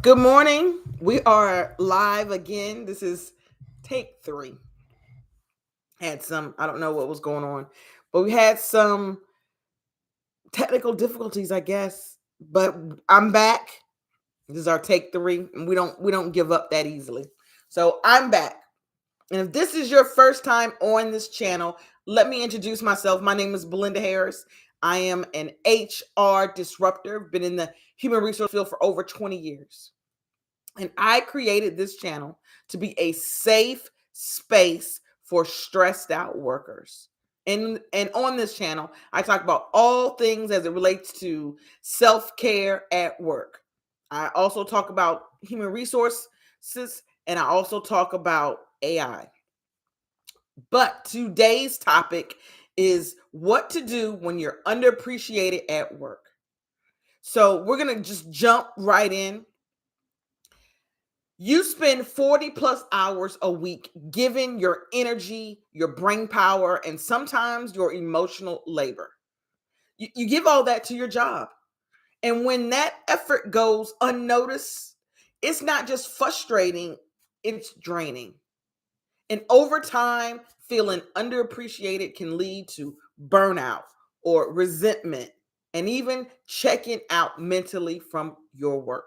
Good morning. We are live again. This is take three. I don't know what was going on, but we had some technical difficulties, I guess. But I'm back. This is our take three, and we don't give up that easily. So I'm back. And if this is your first time on this channel, let me introduce myself. My name is Belinda Harris. I am an HR disruptor, been in the human resource field for over 20 years. And I created this channel to be a safe space for stressed out workers. And on this channel, I talk about all things as it relates to self-care at work. I also talk about human resources, and I also talk about AI. But today's topic is what to do when you're underappreciated at work. So we're going to just jump right in. You spend 40 plus hours a week giving your energy, your brain power, and sometimes your emotional labor. You give all that to your job. And when that effort goes unnoticed, it's not just frustrating, it's draining. And over time, feeling underappreciated can lead to burnout or resentment and even checking out mentally from your work.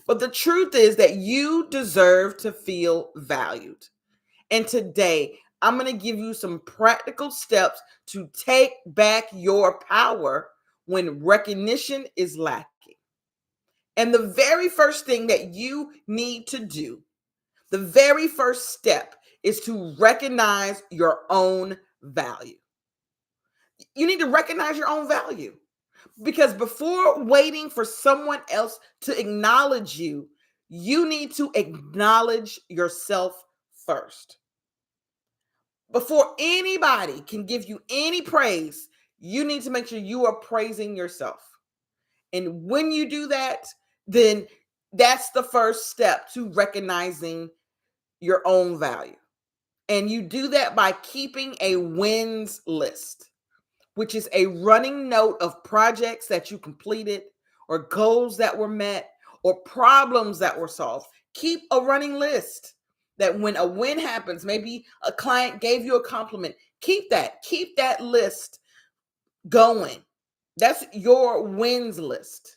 But the truth is that you deserve to feel valued. And today, I'm going to give you some practical steps to take back your power when recognition is lacking. And the very first thing that you need to do, the very first step, is to recognize your own value. You need to recognize your own value. Because before waiting for someone else to acknowledge you, you need to acknowledge yourself first. Before anybody can give you any praise, you need to make sure you are praising yourself. And when you do that, then that's the first step to recognizing your own value. And you do that by keeping a wins list, which is a running note of projects that you completed or goals that were met or problems that were solved. Keep a running list that when a win happens, maybe a client gave you a compliment, keep that list going. That's your wins list.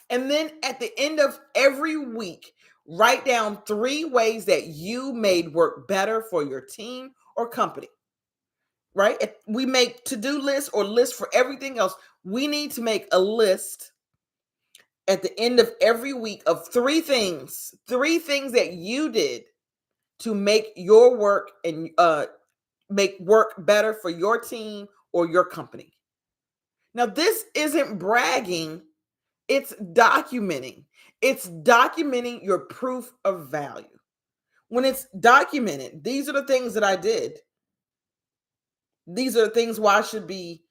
And then at the end of every week, write down 3 ways that you made work better for your team or company. Right? If we make to-do lists or lists for everything else, we need to make a list at the end of every week of 3 things that you did to make your work and make work better for your team or your company. Now, this isn't bragging, it's documenting. It's documenting your proof of value. When it's documented, these are the things that I did. These are the things why I should be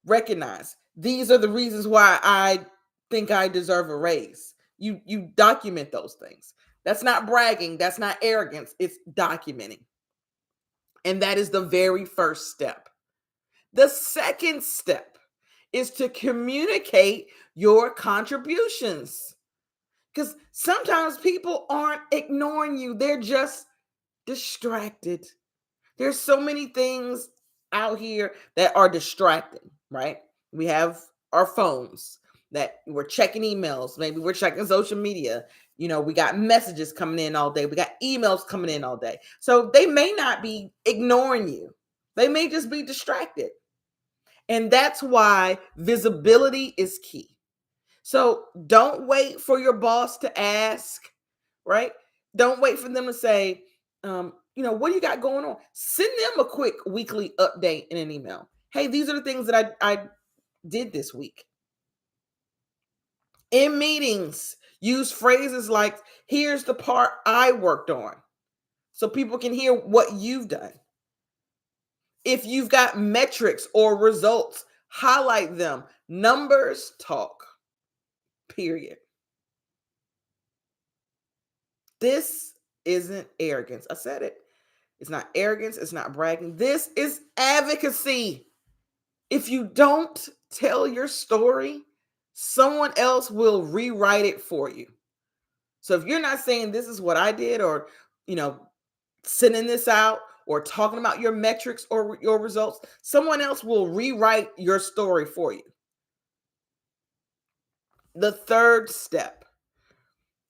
recognized. These are the reasons why I think I deserve a raise. You document those things. That's not bragging, that's not arrogance, it's documenting. And that is the very first step. The second step is to communicate your contributions. Because sometimes people aren't ignoring you, they're just distracted. There's so many things out here that are distracting, right? We have our phones that we're checking emails. Maybe we're checking social media. We got messages coming in all day. We got emails coming in all day. So they may not be ignoring you. They may just be distracted. And that's why visibility is key. So don't wait for your boss to ask, right? Don't wait for them to say, what do you got going on? Send them a quick weekly update in an email. Hey, these are the things that I did this week. In meetings, use phrases like, here's the part I worked on, so people can hear what you've done. If you've got metrics or results, highlight them. Numbers talk, period. This isn't arrogance. I said it. It's not arrogance. It's not bragging. This is advocacy. If you don't tell your story, Someone else will rewrite it for you. So if you're not saying this is what I did, or, you know, sending this out or talking about your metrics or your results, someone else will rewrite your story for you. The third step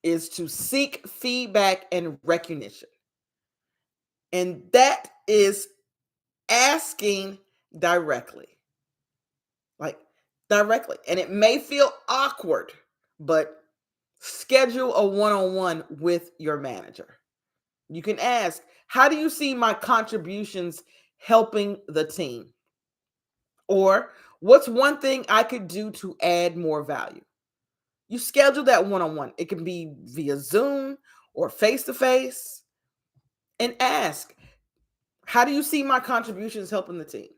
is to seek feedback and recognition. And that is asking directly, like directly. And it may feel awkward, but schedule a one on one with your manager. You can ask, how do you see my contributions helping the team? Or what's one thing I could do to add more value? You schedule that one on one. It can be via Zoom or face to face, and ask, how do you see my contributions helping the team?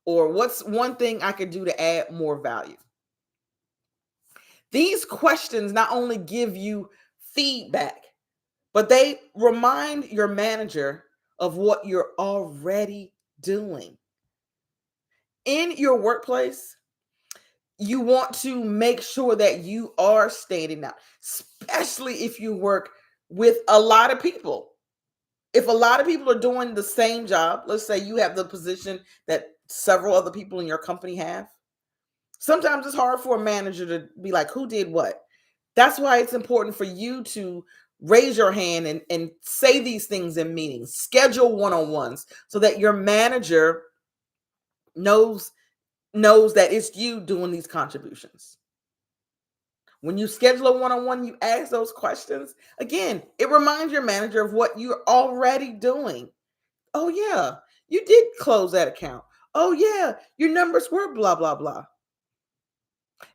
Or what's one thing I could do to add more value? These questions not only give you feedback, but they remind your manager of what you're already doing. In your workplace, you want to make sure that you are standing out, especially if you work with a lot of people. If a lot of people are doing the same job, let's say you have the position that several other people in your company have, sometimes it's hard for a manager to be like, who did what? That's why it's important for you to raise your hand and say these things in meetings, schedule one-on-ones so that your manager knows that it's you doing these contributions. When you schedule a one-on-one, you ask those questions. Again, it reminds your manager of what you're already doing. Oh yeah, you did close that account. Oh yeah, your numbers were blah blah blah.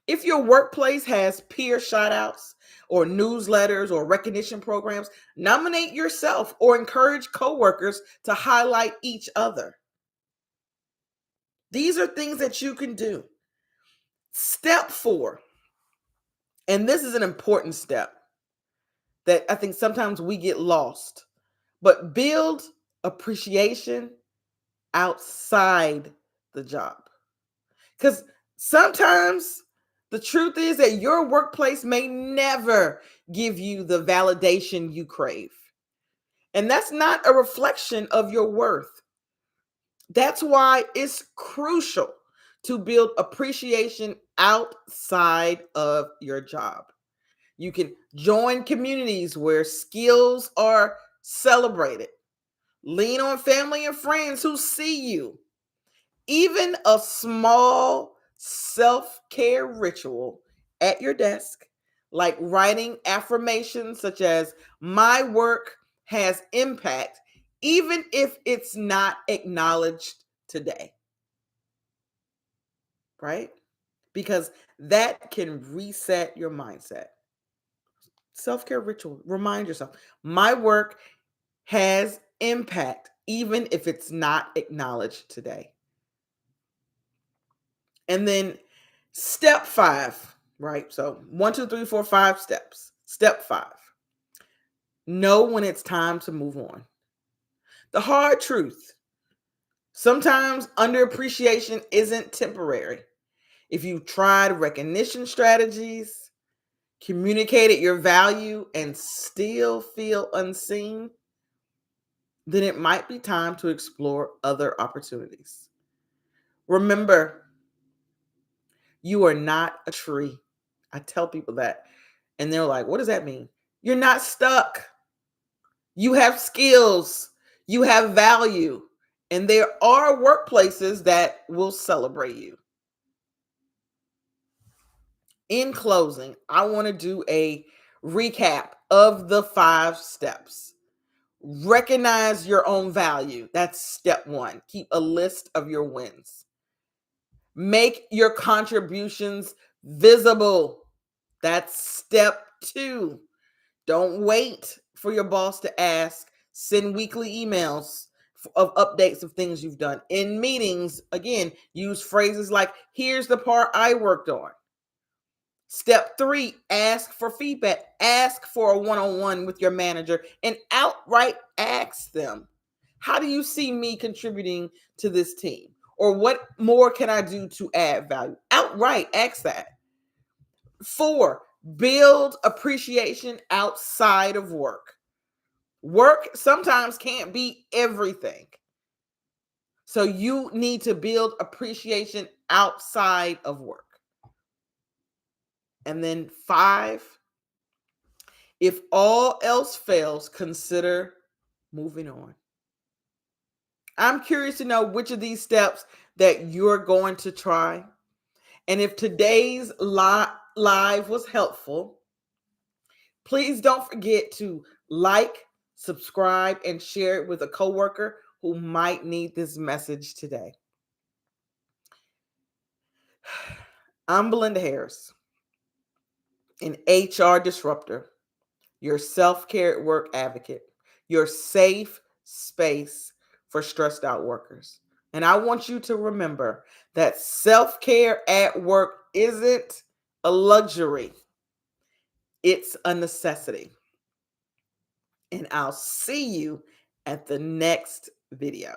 If your workplace has peer shout outs or newsletters or recognition programs, nominate yourself or encourage coworkers to highlight each other. These are things that you can do. Step 4, and this is an important step that I think sometimes we get lost, but build appreciation outside the job. Because sometimes the truth is that your workplace may never give you the validation you crave. And that's not a reflection of your worth. That's why it's crucial to build appreciation outside of your job. You can join communities where skills are celebrated. Lean on family and friends who see you. Even a small self-care ritual at your desk, like writing affirmations such as, my work has impact, even if it's not acknowledged today, right? Because that can reset your mindset. Self-care ritual, remind yourself, my work has impact, even if it's not acknowledged today. And then step 5, right? So 1, 2, 3, 4, 5 steps. Step 5, know when it's time to move on. The hard truth, sometimes underappreciation isn't temporary. If you've tried recognition strategies, communicated your value, and still feel unseen, then it might be time to explore other opportunities. Remember, you are not a tree. I tell people that, and they're like, what does that mean? You're not stuck. You have skills, you have value, and there are workplaces that will celebrate you. In closing, I want to do a recap of the 5 steps. Recognize your own value. That's step 1. Keep a list of your wins. Make your contributions visible. That's step 2. Don't wait for your boss to ask. Send weekly emails of updates of things you've done. In meetings, again, use phrases like, here's the part I worked on. Step 3, ask for feedback. Ask for a one-on-one with your manager and outright ask them, how do you see me contributing to this team? Or what more can I do to add value? Outright ask that. 4, build appreciation outside of work. Work sometimes can't be everything. So you need to build appreciation outside of work. And then 5, if all else fails, consider moving on. I'm curious to know which of these steps that you're going to try. And if today's live was helpful, please don't forget to like, subscribe, and share it with a coworker who might need this message today. I'm Belinda Harris, an HR disruptor, your self-care at work advocate, your safe space for stressed out workers. And I want you to remember that self-care at work isn't a luxury, it's a necessity. And I'll see you at the next video.